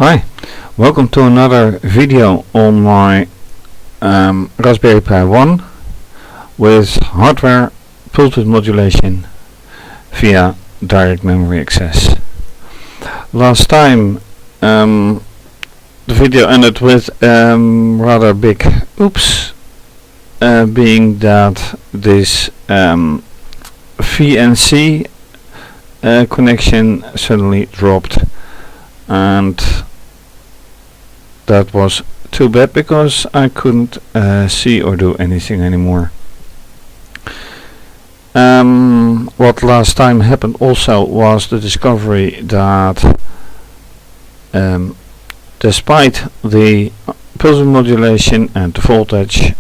Hi, welcome to another video on my Raspberry Pi 1 with hardware pulse width modulation via direct memory access. Last time the video ended with rather big oops, being that this VNC connection suddenly dropped, and that was too bad because I couldn't see or do anything anymore. What last time happened also was the discovery that despite the pulse width modulation and the voltage,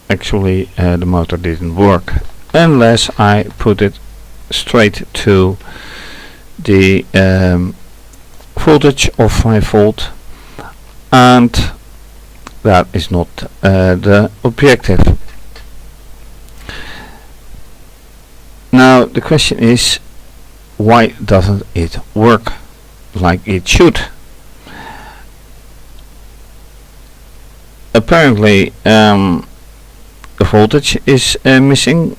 actually the motor didn't work unless I put it straight to the voltage of 5 volt, and that is not the objective. Now the question is, why doesn't it work like it should? Apparently the voltage is missing.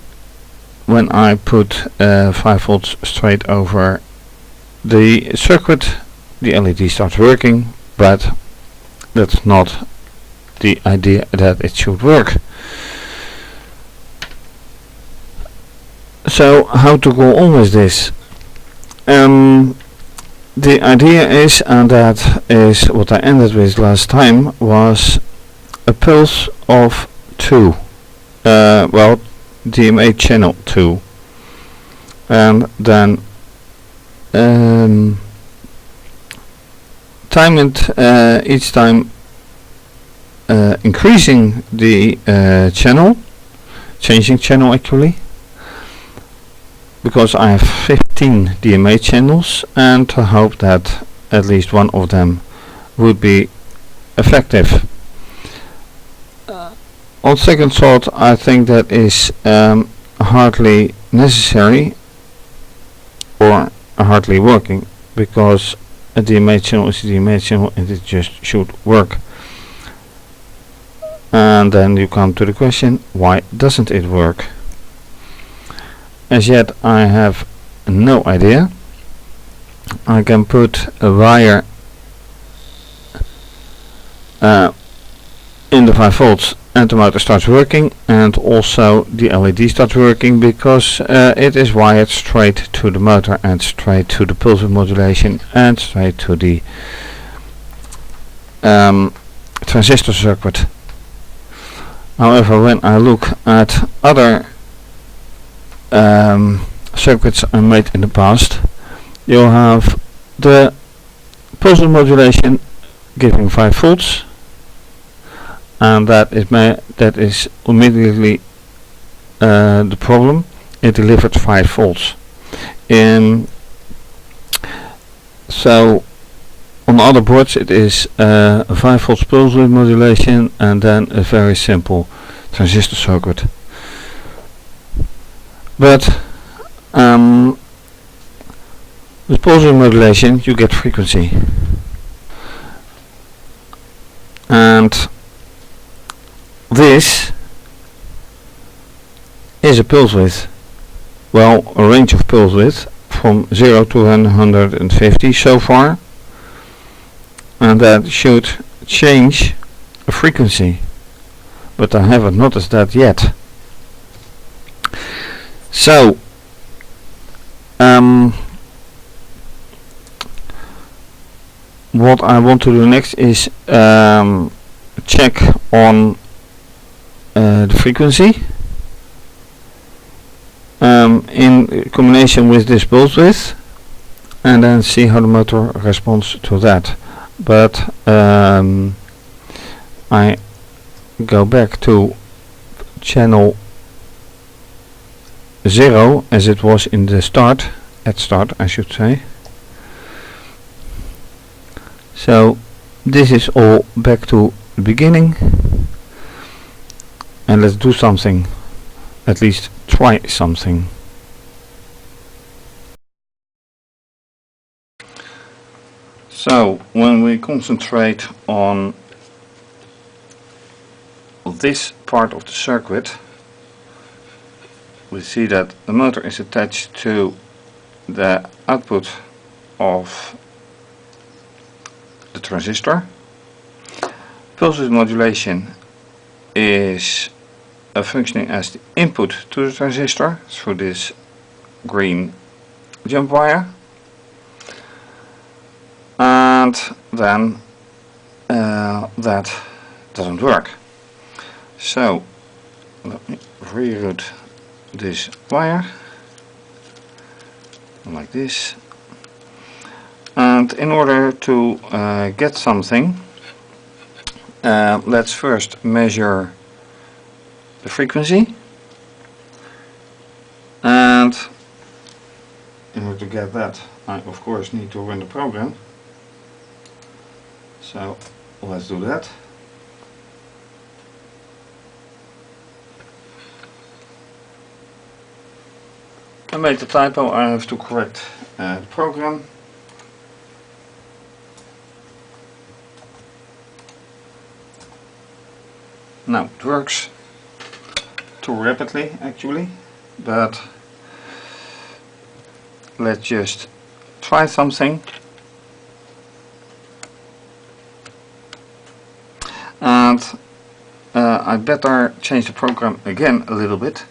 When I put 5 volts straight over the circuit, the LED starts working, but that's not the idea that it should work. So how to go on with this? The idea is, and that is what I ended with last time, was a pulse of 2, well, DMA channel 2, and then time it each time increasing the channel, changing channel actually, because I have 15 DMA channels, and I hope that at least one of them would be effective. On second thought, I think that is hardly necessary or hardly working, because a DMA channel is a DMA channel and it just should work. And then you come to the question, why doesn't it work? As yet I have no idea. I can put a wire in the 5 volts and the motor starts working, and also the LED starts working, because it is wired straight to the motor and straight to the pulse width modulation and straight to the transistor circuit. However, when I look at other circuits I made in the past, you'll have the pulse width modulation giving 5 volts, and that is immediately the problem. It delivered 5 volts. So on other boards it is a 5 volts pulse width modulation and then a very simple transistor circuit. But with pulse width modulation you get frequency, and this is a pulse width, well, a range of pulse width from 0 to 150 so far, and that should change a frequency, but I haven't noticed that yet. So what I want to do next is check on the frequency in combination with this pulse width, and then see how the motor responds to that. But I go back to channel 0 as it was in the start, at start I should say. So this is all back to the beginning, and let's do something, at least try something. So when we concentrate on this part of the circuit, we see that the motor is attached to the output of the transistor. Pulse width modulation is functioning as the input to the transistor through this green jump wire, and then that doesn't work. So let me reroute this wire like this, and in order to get something, let's first measure the frequency, and in order to get that I of course need to run the program. So let's do that. I made a typo, I have to correct the program. Now it works too rapidly actually, but let's just try something. And I better change the program again a little bit.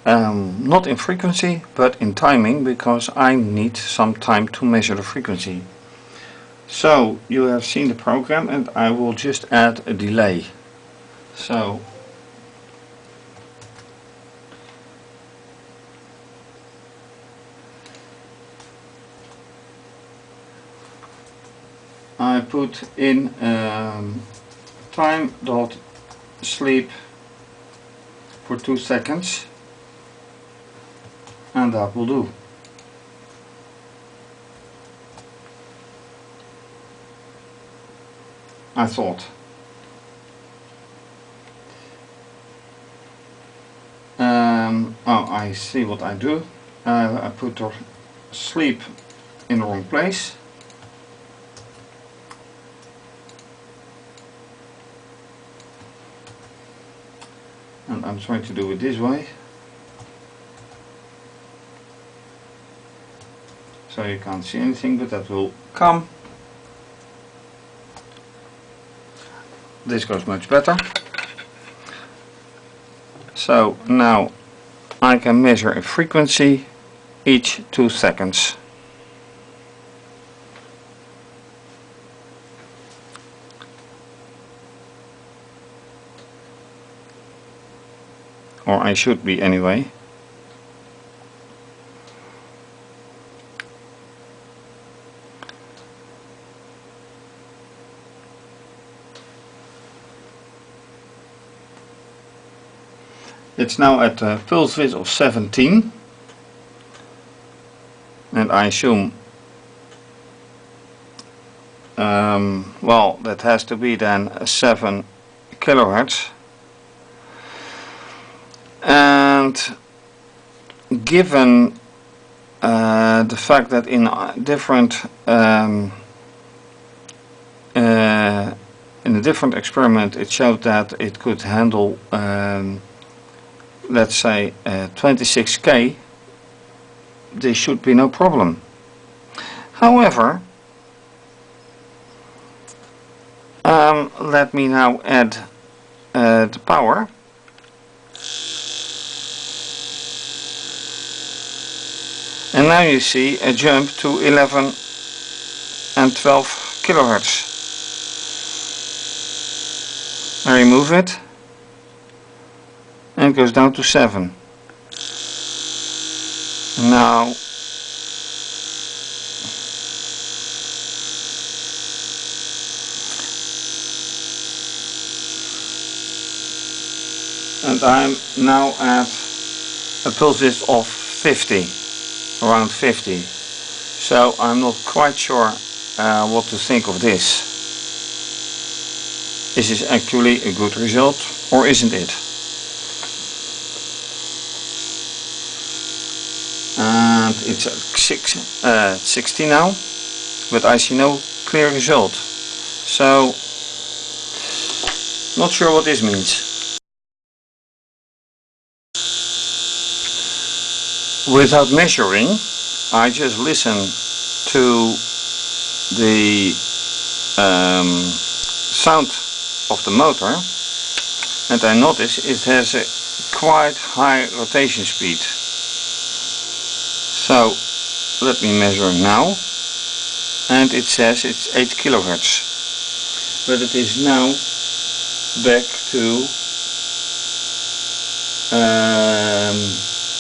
Not in frequency but in timing, because I need some time to measure the frequency. So you have seen the program, and I will just add a delay. So I put in time.sleep for 2 seconds, and that will do. I thought. Oh, I see what I do. I put the sleep in the wrong place. And I'm trying to do it this way, so you can't see anything, but that will come. This goes much better. So now I can measure a frequency each 2 seconds. Or I should be anyway. It's now at a pulse width of 17, and I assume well, that has to be then 7 kilohertz. And given the fact that in different in a different experiment it showed that it could handle let's say 26K, there should be no problem. However, let me now add the power. And now you see a jump to 11 and 12 kilohertz. I remove it, and it goes down to 7. Now and I'm now at a pulse width of 50, around 50. So I'm not quite sure what to think of this. Is this actually a good result, or isn't it? And it's at 60 now, but I see no clear result. So, not sure what this means. Without measuring, I just listen to the sound of the motor, and I notice it has a quite high rotation speed. So let me measure now, and it says it's 8 kilohertz, but it is now back to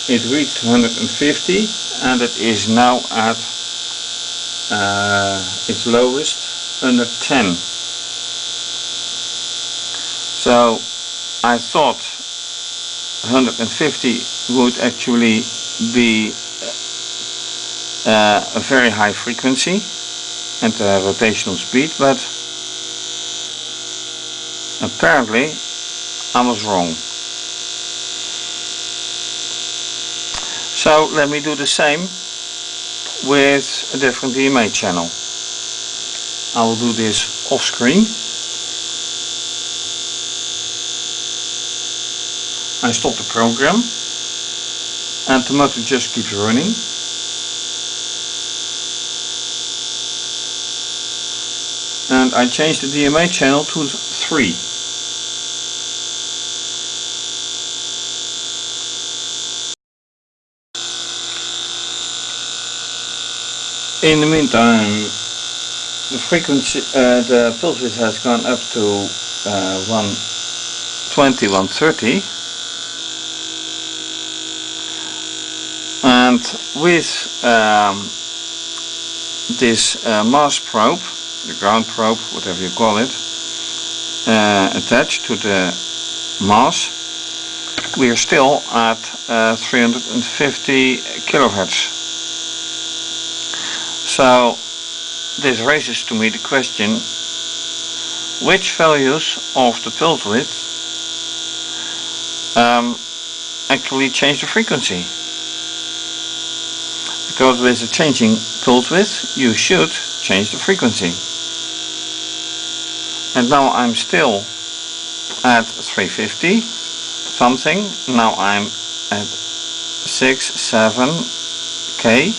it reached 150 and it is now at its lowest under 10. So I thought 150 would actually be a very high frequency and a rotational speed, but apparently I was wrong. So let me do the same with a different DMA channel. I will do this off screen. I stop the program and the motor just keeps running. And I change the DMA channel to 3. In the meantime, the frequency, the pulse width has gone up to 120, 130, and with this mass probe, the ground probe, whatever you call it, attached to the mass, we are still at 350 kilohertz. So this raises to me the question, which values of the pulse width actually change the frequency? Because with a changing pulse width you should change the frequency. And now I'm still at 350 something, now I'm at 6-7K.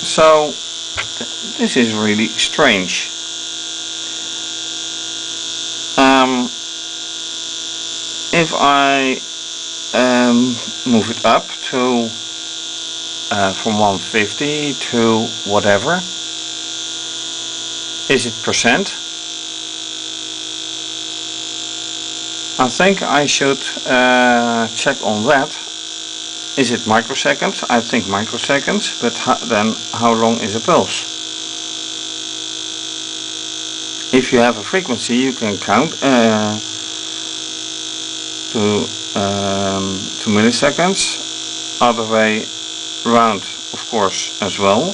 So this is really strange. If I move it up to from 150 to whatever, is it percent? I think I should check on that. Is it microseconds? I think microseconds, but then how long is a pulse? If you have a frequency you can count to 2 milliseconds, other way round of course as well,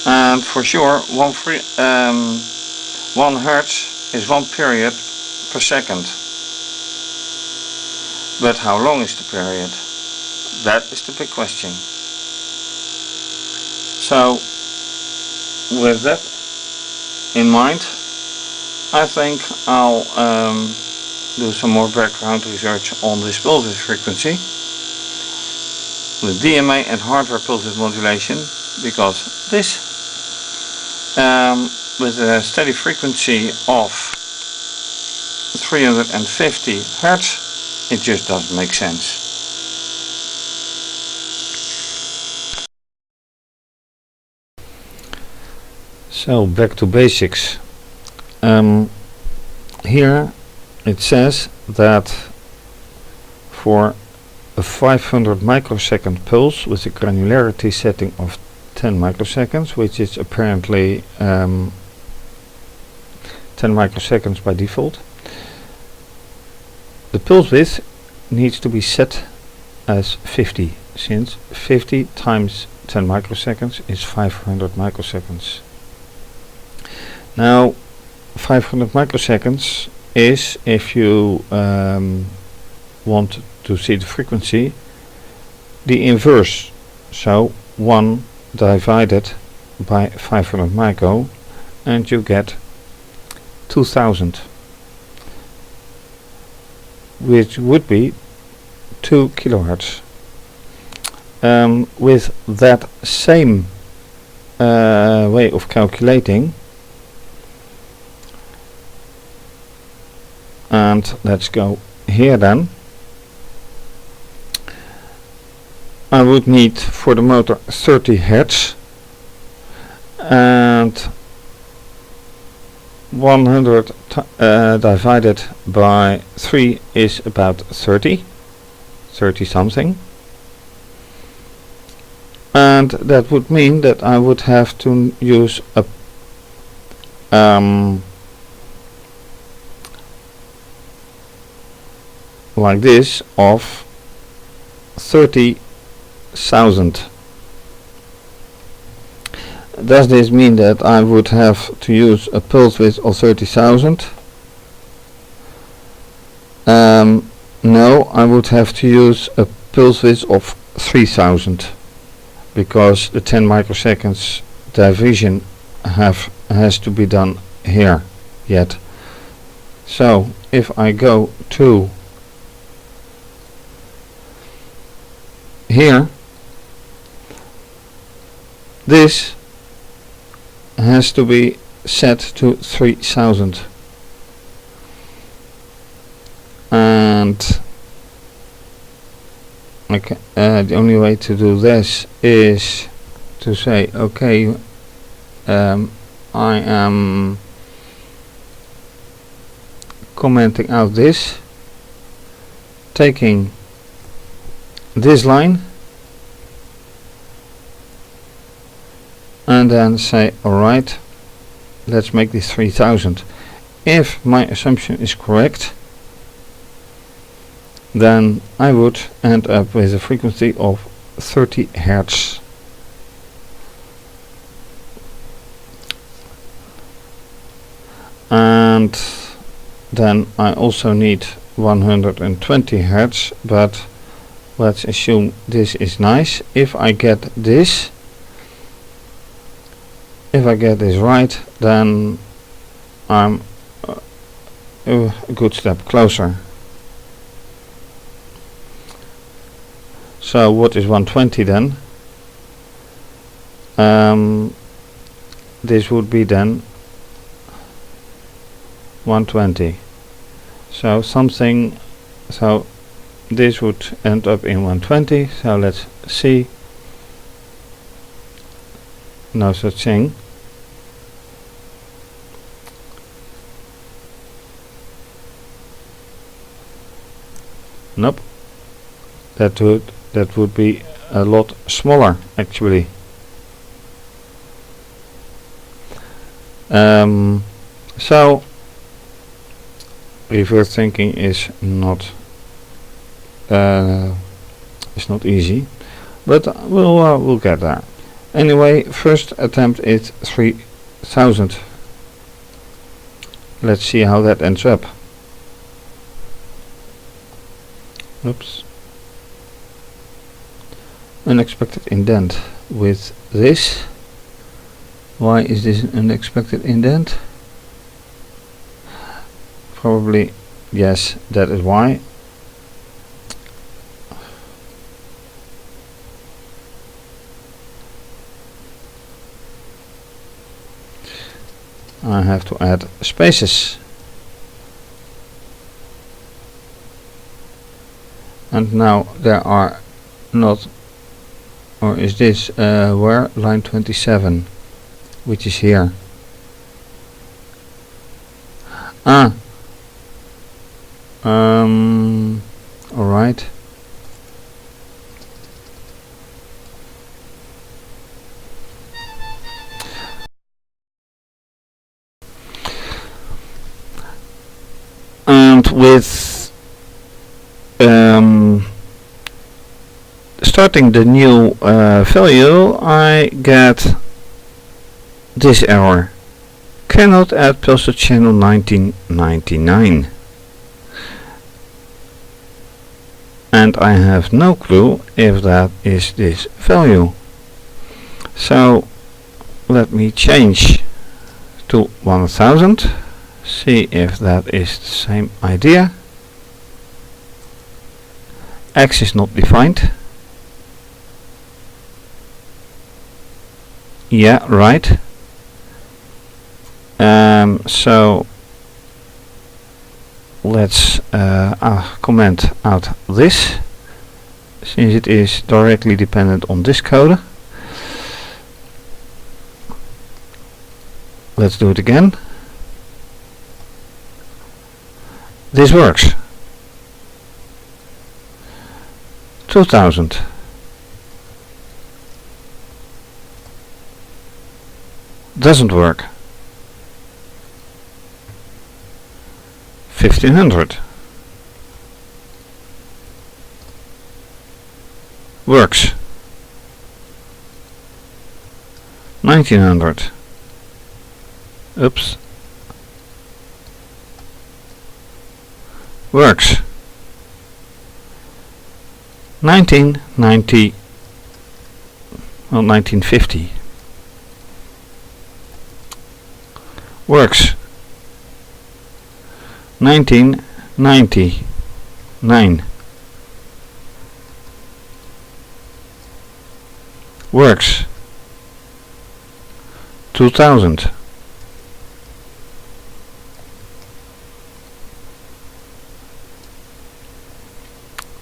and for sure 1 hertz is 1 period per second. But how long is the period? That is the big question. So with that in mind, I think I'll do some more background research on this pulse width frequency with DMA and hardware pulse width modulation, because this with a steady frequency of 350 Hertz, it just doesn't make sense. So back to basics. Here it says that for a 500 microsecond pulse with a granularity setting of 10 microseconds, which is apparently 10 microseconds by default, the pulse width needs to be set as 50, since 50 times 10 microseconds is 500 microseconds. Now 500 microseconds is, if you want to see the frequency, the inverse, so 1 divided by 500 micro, and you get 2000, which would be 2 kilohertz. With that same way of calculating, and let's go here then, I would need for the motor 30 Hertz, and 100 divided by 3 is about 30 something, and that would mean that I would have to use a like this of 30,000. Does this mean that I would have to use a pulse width of 30,000? No, I would have to use a pulse width of 3000, because the 10 microseconds division has to be done here yet. So if I go to here, this has to be set to 3000, and okay, the only way to do this is to say, okay, I am commenting out this, taking this line, and then say, alright, let's make this 3000. If my assumption is correct, then I would end up with a frequency of 30 Hertz. And then I also need 120 Hertz, but let's assume this is nice. If I get this right, then I'm a good step closer. So what is 120 then? This would be then 120. So something, so this would end up in 120. So let's see. No such thing. Nope. That would be a lot smaller actually. So reverse thinking is not easy, but we'll get there. Anyway, first attempt is 3000. Let's see how that ends up. Oops. Unexpected indent with this. Why is this an unexpected indent? Probably, yes, that is why. I have to add spaces. And now there are not, or is this where? Line 27, which is here. Alright. And with starting the new value, I get this error. Cannot add pulse to channel 1999. and I have no clue if that is this value. So let me change to 1000, see if that is the same idea. X is not defined. Yeah, right. So let's comment out this, since it is directly dependent on this code. Let's do it again. This works. 2000. Doesn't work. 1500. Works. 1900. Oops. Works. 1990. Well, 1950. Works. 1999. Works. 2000.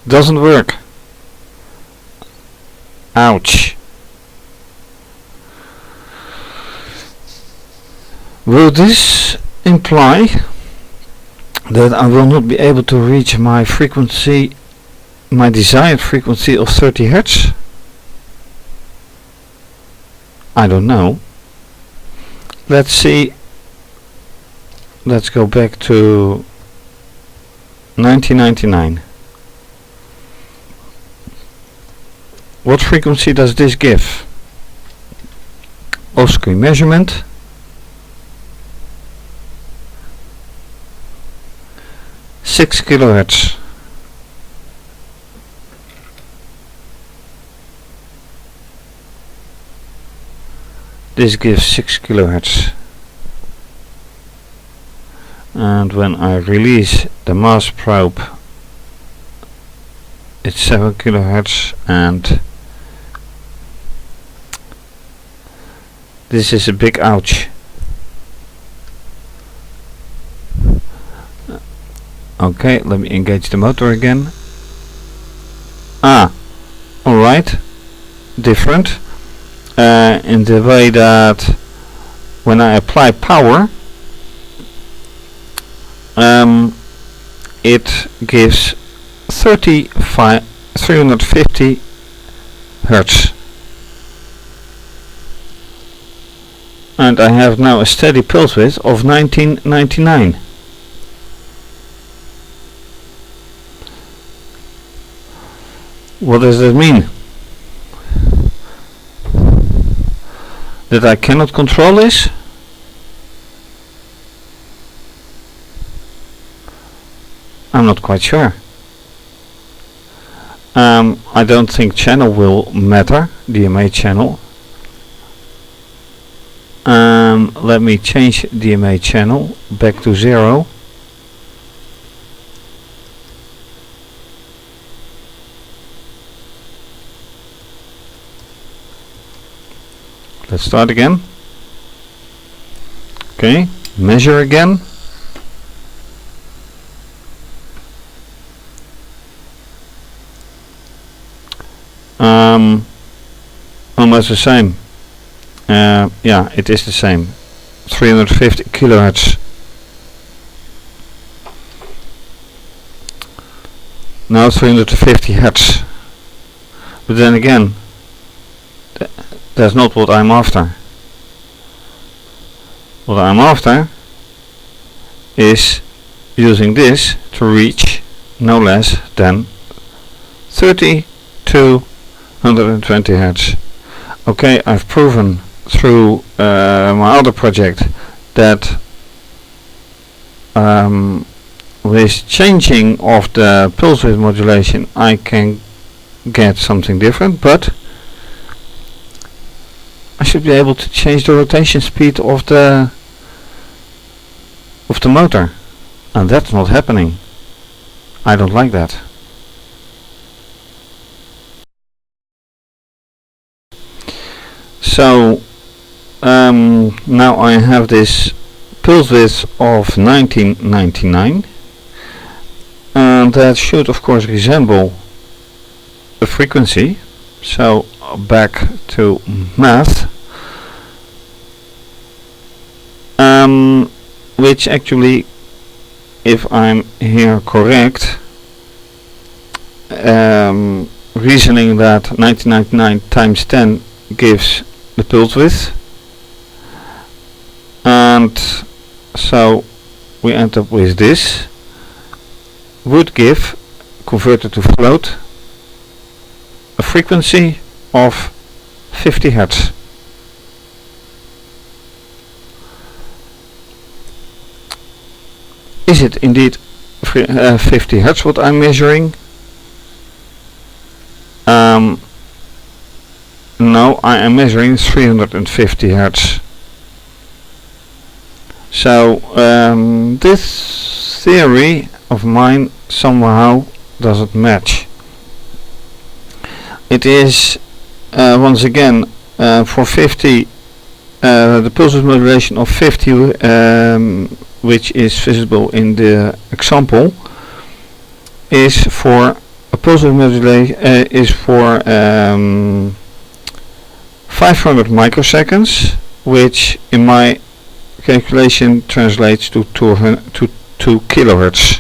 Doesn't work. Ouch. Will this imply that I will not be able to reach my frequency, my desired frequency of 30 Hz? I don't know. Let's see. Let's go back to 1999. What frequency does this give? Off-screen measurement. 6 kHz. This gives 6 kHz. And when I release the mass probe, it's 7 kHz, and this is a big ouch. Okay, let me engage the motor again. Alright, different in the way that when I apply power, it gives 350 Hertz, and I have now a steady pulse width of 1999. What does that mean? That I cannot control this? I'm not quite sure. I don't think channel will matter, DMA channel. Let me change DMA channel back to 0. Let's start again. Okay, measure again. Almost the same. Yeah, it is the same. 350 kilohertz. Now 350 hertz. But then again, that's not what I'm after. What I'm after is using this to reach no less than 30 to 120 Hertz. Okay, I've proven through my other project that with changing of the pulse width modulation I can get something different, but I should be able to change the rotation speed of the motor, and that's not happening. I don't like that. So now I have this pulse width of 1999, and that should of course resemble the frequency. So back to math, which actually, if I'm here correct, reasoning that 1999 times 10 gives the pulse width, and so we end up with this, would give, converted to float, a frequency of 50 Hertz. Is it indeed 50 Hertz what I'm measuring? No, I am measuring 350 Hertz. So this theory of mine somehow doesn't match. It is once again for 50, the pulse width modulation of 50, which is visible in the example, is for a pulse width modulation is for 500 microseconds, which in my calculation translates to 2 kilohertz.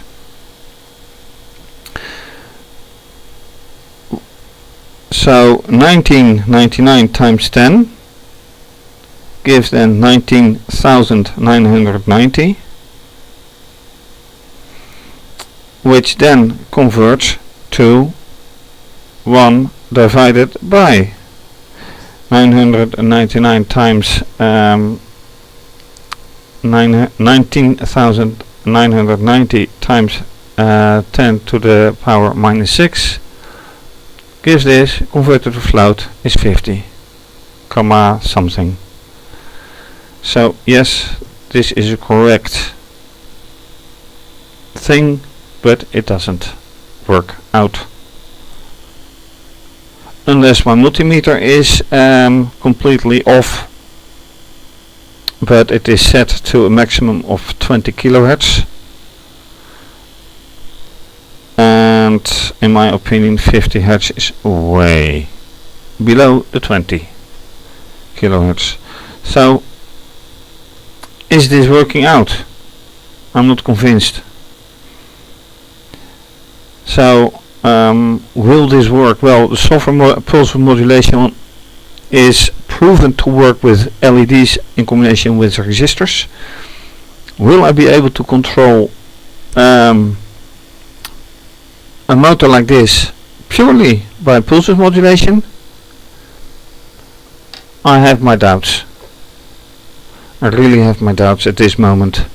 So 1999 times 10 gives then 19,990, which then converts to 1 divided by 999 times 19,990 times 10 to the power minus 6 gives this, converted to float, is 50, comma something. So yes, this is a correct thing, but it doesn't work out. Unless my multimeter is completely off, but it is set to a maximum of 20 kilohertz, and in my opinion 50 hertz is way below the 20 kilohertz. So is this working out? I'm not convinced. So will this work? Well, the software pulse modulation is proven to work with LEDs in combination with resistors. Will I be able to control a motor like this purely by pulse width modulation? I have my doubts. I really have my doubts at this moment.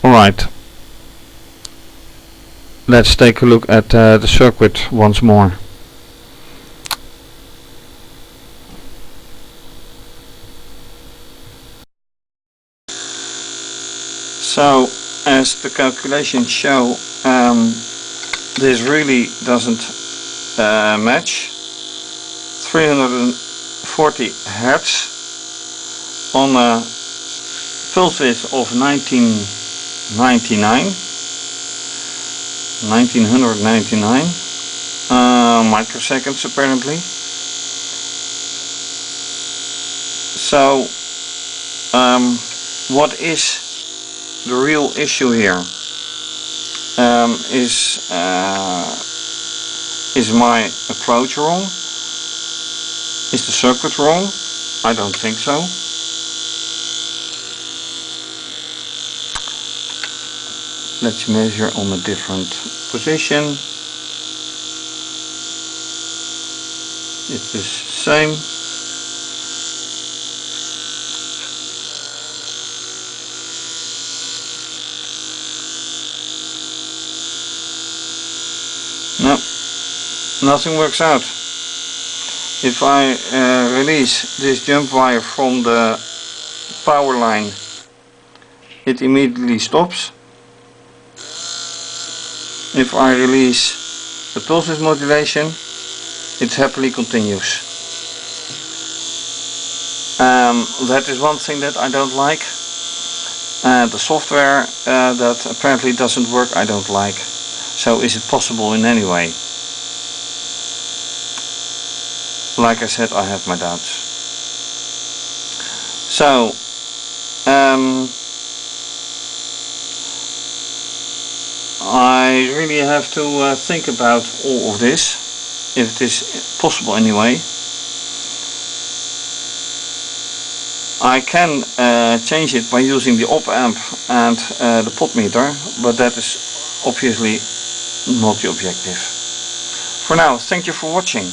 Alright, let's take a look at the circuit once more. So, as the calculations show, this really doesn't match. 340 Hertz on a pulse width of 1999 microseconds apparently. So what is the real issue here? Is my approach wrong? Is the circuit wrong? I don't think so. Let's measure on a different position. It's the same. nothing works out. If I release this jump wire from the power line, it immediately stops. If I release the pulse width modulation, it happily continues. That is one thing that I don't like. The software that apparently doesn't work, I don't like. So is it possible in any way? Like I said, I have my doubts. So I really have to think about all of this, if it is possible anyway. I can change it by using the op amp and the pot meter, but that is obviously not the objective. For now, thank you for watching.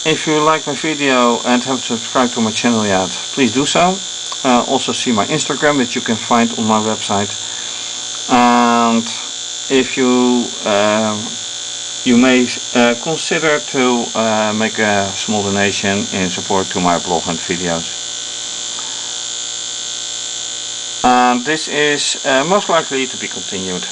If you like my video and haven't subscribed to my channel yet, please do so. Also see my Instagram that you can find on my website. And if you may consider to make a small donation in support to my blog and videos. And this is most likely to be continued.